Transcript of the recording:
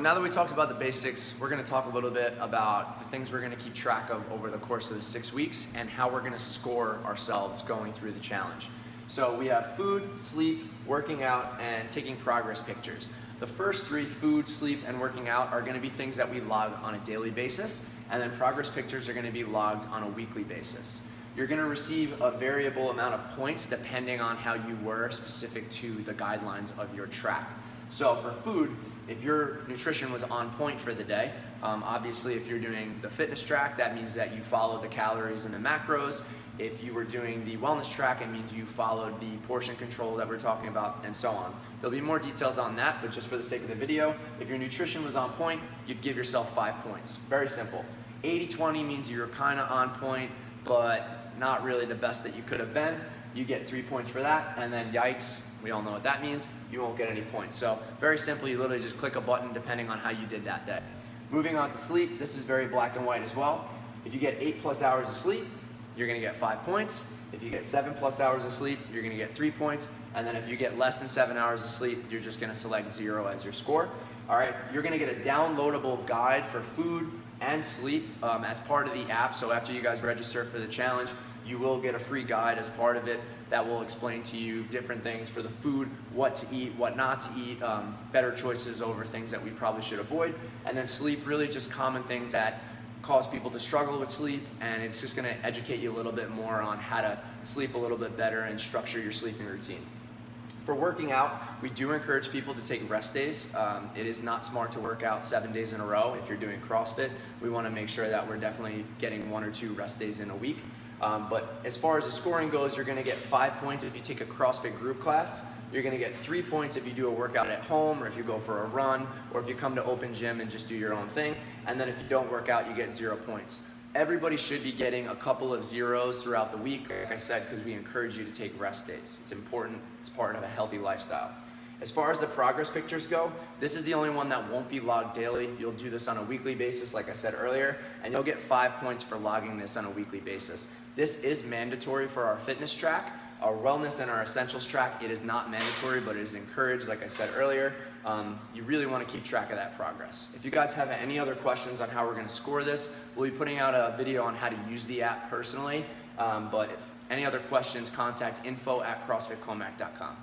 Now that we talked about the basics, we're going to talk a little bit about the things we're going to keep track of over the course of the 6 weeks and how we're going to score ourselves going through the challenge. So we have food, sleep, working out, and taking progress pictures. The first three, food, sleep, and working out, are going to be things that we log on a daily basis, and then progress pictures are going to be logged on a weekly basis. You're going to receive a variable amount of points depending on how you were specific to the guidelines of your track. So for food, if your nutrition was on point for the day, obviously if you're doing the fitness track, that means that you followed the calories and the macros. If you were doing the wellness track, it means you followed the portion control that we're talking about, and so on. There'll be more details on that, but just for the sake of the video, if your nutrition was on point, you'd give yourself 5 points. Very simple. 80-20 means you're kind of on point, but not really the best that you could have been. You get 3 points for that, and then yikes, we all know what that means, you won't get any points. So very simply, you literally just click a button depending on how you did that day. Moving on to sleep, this is very black and white as well. If you get 8+ hours of sleep, you're gonna get 5 points. If you get 7+ hours of sleep, you're gonna get 3 points. And then if you get less than 7 hours of sleep, you're just gonna select 0 as your score. All right, you're gonna get a downloadable guide for food and sleep as part of the app. So after you guys register for the challenge, you will get a free guide as part of it that will explain to you different things for the food, what to eat, what not to eat, better choices over things that we probably should avoid. And then sleep, really just common things that cause people to struggle with sleep, and it's just gonna educate you a little bit more on how to sleep a little bit better and structure your sleeping routine. For working out, we do encourage people to take rest days. It is not smart to work out 7 days in a row. If you're doing CrossFit, we wanna make sure that we're definitely getting 1 or 2 rest days in a week. But as far as the scoring goes, you're gonna get 5 points if you take a CrossFit group class. You're gonna get 3 points if you do a workout at home, or if you go for a run, or if you come to open gym and just do your own thing. And then if you don't work out, you get 0 points. Everybody should be getting a couple of zeros throughout the week, like I said, because we encourage you to take rest days. It's important, it's part of a healthy lifestyle. As far as the progress pictures go, this is the only one that won't be logged daily. You'll do this on a weekly basis, like I said earlier, and you'll get 5 points for logging this on a weekly basis. This is mandatory for our fitness track. Our wellness and our essentials track, it is not mandatory, but it is encouraged, like I said earlier. You really want to keep track of that progress. If you guys have any other questions on how we're going to score this, we'll be putting out a video on how to use the app personally. But if any other questions, contact info@crossfitcomac.com.